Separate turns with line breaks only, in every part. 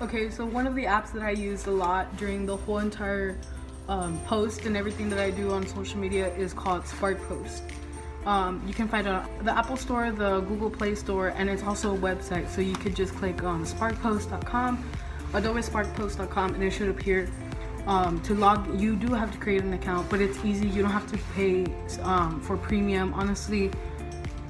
Okay, so one of the apps that I use a lot during the whole entire post and everything that I do on social media is called Spark Post. You can find it on the Apple Store, the Google Play Store, and it's also a website. So you could just click on sparkpost.com, adobesparkpost.com, and it should appear. To log, you do have to create an account, but it's easy. You don't have to pay for premium. Honestly,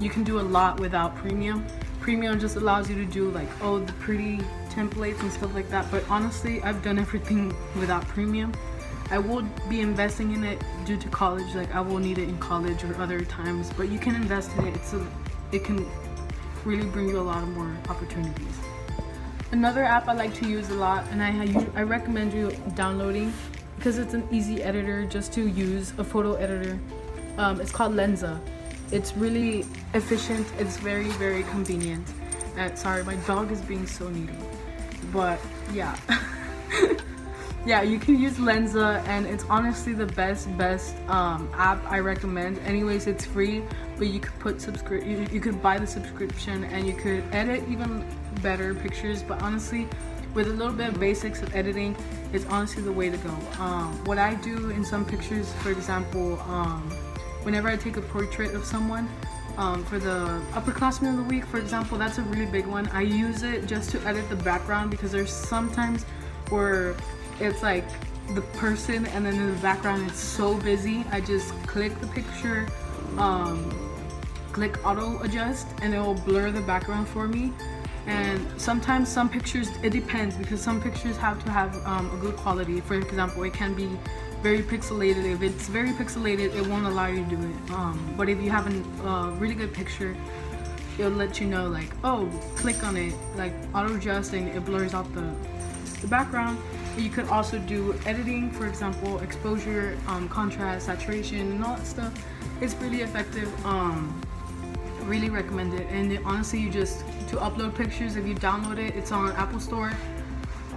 you can do a lot without premium. Premium just allows you to do like, oh, the pretty templates and stuff like that. But honestly, I've done everything without premium. I will be investing in it due to college. Like I will need it in college or other times, but you can invest in it. It can really bring you a lot of more opportunities. Another app I like to use a lot, and I recommend you downloading because it's an easy editor just to use, a photo editor. It's called Lensa. It's really efficient. It's very, very convenient. Sorry, my dog is being so needy. But yeah. Yeah, you can use Lensa, and it's honestly the best app I recommend. Anyways, it's free, but you could put you could buy the subscription, and you could edit even better pictures. But honestly, with a little bit of basics of editing, it's honestly the way to go. What I do in some pictures, for example, whenever I take a portrait of someone, for the upperclassmen of the week, for example, that's a really big one. I use it just to edit the background because there's sometimes where it's like the person and then in the background it's so busy. I just click the picture, click auto adjust, and it will blur the background for me. And sometimes some pictures, it depends, because some pictures have to have a good quality. For example, it can be very pixelated. If it's very pixelated, it won't allow you to do it. But if you have a really good picture, it'll let you know like, oh, click on it, like auto adjust, and it blurs out the background. You could also do editing, for example, exposure, contrast, saturation, and all that stuff. It's really effective. Really recommend it. And honestly, to upload pictures, if you download it, it's on Apple Store,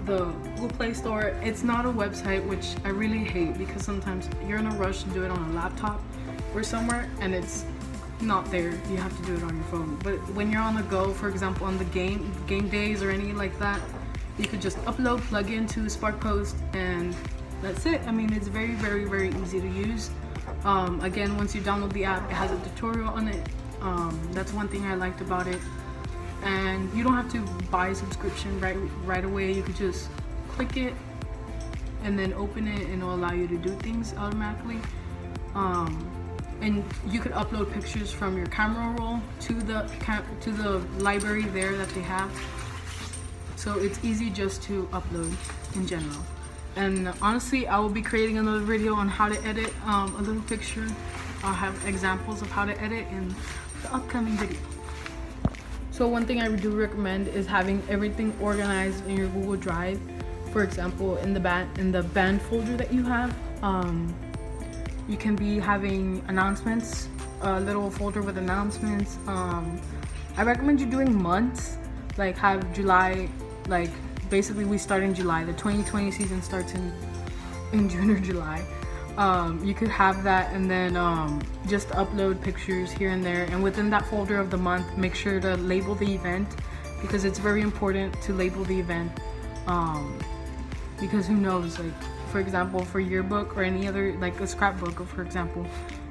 the Google Play Store. It's not a website, which I really hate, because sometimes you're in a rush to do it on a laptop or somewhere and it's not there. You have to do it on your phone. But when you're on the go, for example, on the game days or anything like that, you could just upload, plug into Spark Post, and that's it. I mean, it's very, very, very easy to use. Again, once you download the app, it has a tutorial on it. That's one thing I liked about it. And you don't have to buy a subscription right away. You could just click it and then open it, and it'll allow you to do things automatically. And you could upload pictures from your camera roll to the library there that they have. So it's easy just to upload in general. And honestly, I will be creating another video on how to edit a little picture. I'll have examples of how to edit in the upcoming video. So one thing I do recommend is having everything organized in your Google Drive. For example, in the band folder that you have, you can be having announcements, a little folder with announcements. I recommend you doing months, like have July, like basically we start in July. The 2020 season starts in June or July. You could have that, and then just upload pictures here and there, and within that folder of the month, make sure to label the event, because it's very important to label the event, because who knows, like for example, for yearbook or any other, like a scrapbook, for example,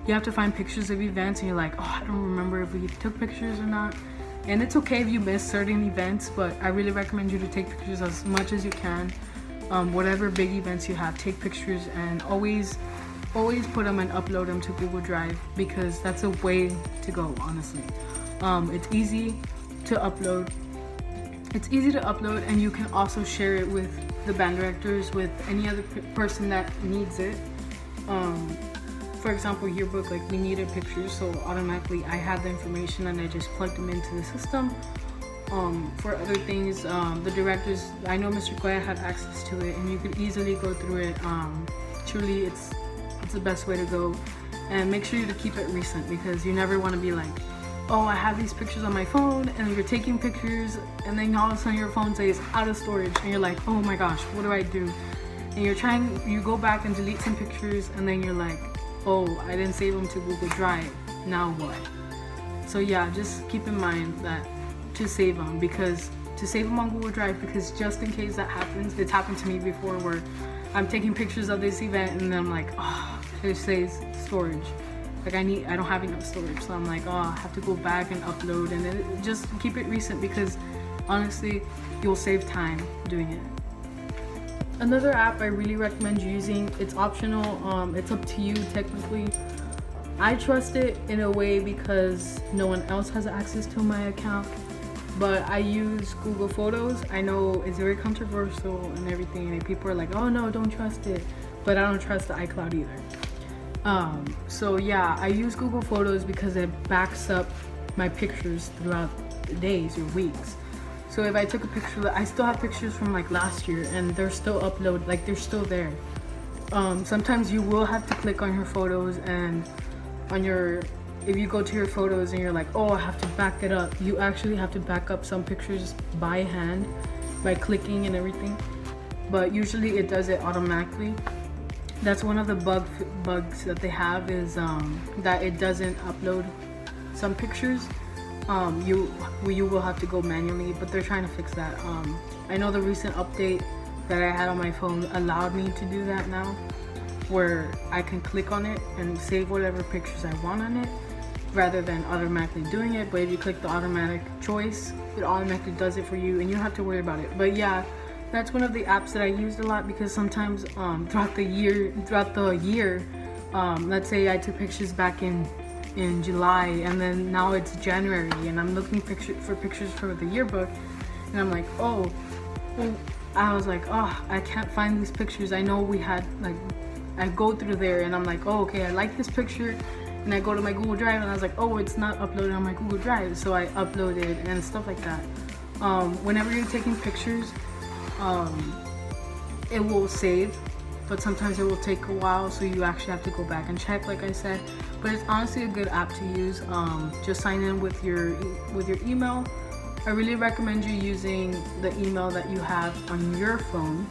you have to find pictures of events and you're like, oh, I don't remember if we took pictures or not. And it's okay if you miss certain events, but I really recommend you to take pictures as much as you can. Whatever big events you have, take pictures, and always put them and upload them to Google Drive, because that's a way to go, honestly. It's easy to upload. And you can also share it with the band directors, with any other person that needs it. For example, yearbook, like we needed pictures, so automatically I had the information and I just plugged them into the system. For other things, the directors, I know Mr. Goya had access to it, and you could easily go through it. Truly, it's the best way to go. And make sure to keep it recent, because you never want to be like, oh, I have these pictures on my phone, and you're taking pictures, and then all of a sudden your phone says out of storage, and you're like, oh my gosh, what do I do? And you go back and delete some pictures, and then you're like, oh, I didn't save them to Google Drive, now what? So yeah, just keep in mind that to save them, because to to save them on Google Drive, because just in case that happens, it's happened to me before where I'm taking pictures of this event and then I'm like, oh, it says storage. Like I don't have enough storage, so I'm like, oh, I have to go back and upload, and then just keep it recent, because honestly, you'll save time doing it. Another app I really recommend using, it's optional, it's up to you technically. I trust it in a way because no one else has access to my account, but I use Google Photos. I know it's very controversial and everything, and people are like, oh no, don't trust it, but I don't trust the iCloud either. So yeah, I use Google Photos because it backs up my pictures throughout the days or weeks. So if I took a picture, I still have pictures from like last year and they're still uploaded, like they're still there. Sometimes you will have to click on your photos, and if you go to your photos and you're like, oh, I have to back it up, you actually have to back up some pictures by hand by clicking and everything, but usually it does it automatically. That's one of the bugs that they have, is that it doesn't upload some pictures. You will have to go manually, but they're trying to fix that. I know the recent update that I had on my phone allowed me to do that now, where I can click on it and save whatever pictures I want on it rather than automatically doing it. But if you click the automatic choice, it automatically does it for you and you don't have to worry about it. But yeah, that's one of the apps that I used a lot, because sometimes throughout the year, let's say I took pictures back in July, and then now it's January and I'm looking for pictures for the yearbook, and I'm like, oh, well, I was like, oh, I can't find these pictures. I know we had, like, I go through there and I'm like, oh, okay, I like this picture, and I go to my Google Drive and I was like, oh, it's not uploaded on my Google Drive, so I uploaded and stuff like that. Whenever you're taking pictures, it will save, but sometimes it will take a while, so you actually have to go back and check, like I said. But it's honestly a good app to use. Just sign in with your email. I really recommend you using the email that you have on your phone,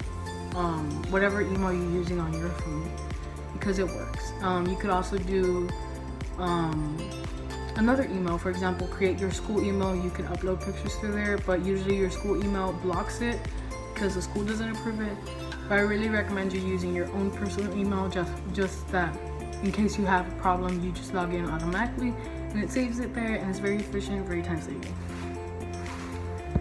whatever email you're using on your phone, because it works. You could also do another email. For example, create your school email. You can upload pictures through there, but usually your school email blocks it because the school doesn't approve it. But I really recommend you using your own personal email, just that in case you have a problem, you just log in automatically and it saves it there, and it's very efficient, very time saving.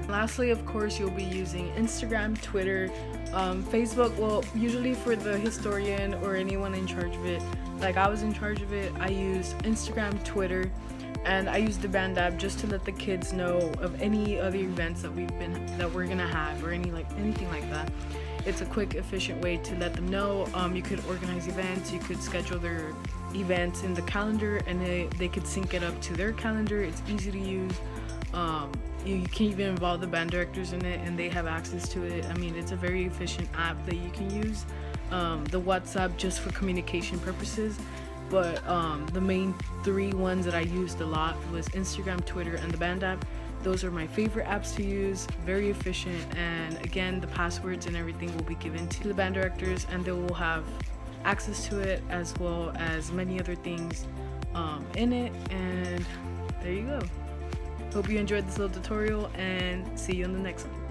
Lastly, of course, you'll be using Instagram, Twitter, Facebook. Well, usually for the historian or anyone in charge of it, like I was in charge of it, I used Instagram, Twitter, and I used the Band app just to let the kids know of any other events that we're gonna have, or anything like that. It's a quick, efficient way to let them know. You could organize events, you could schedule their events in the calendar, and they could sync it up to their calendar. It's easy to use. You can even involve the band directors in it, and they have access to it. I mean, it's a very efficient app that you can use. The WhatsApp just for communication purposes, but the main three ones that I used a lot was Instagram, Twitter, and the Band app. Those are my favorite apps to use, very efficient, and again, the passwords and everything will be given to the band directors, and they will have access to it, as well as many other things in it. And there you go. Hope you enjoyed this little tutorial, and see you in the next one.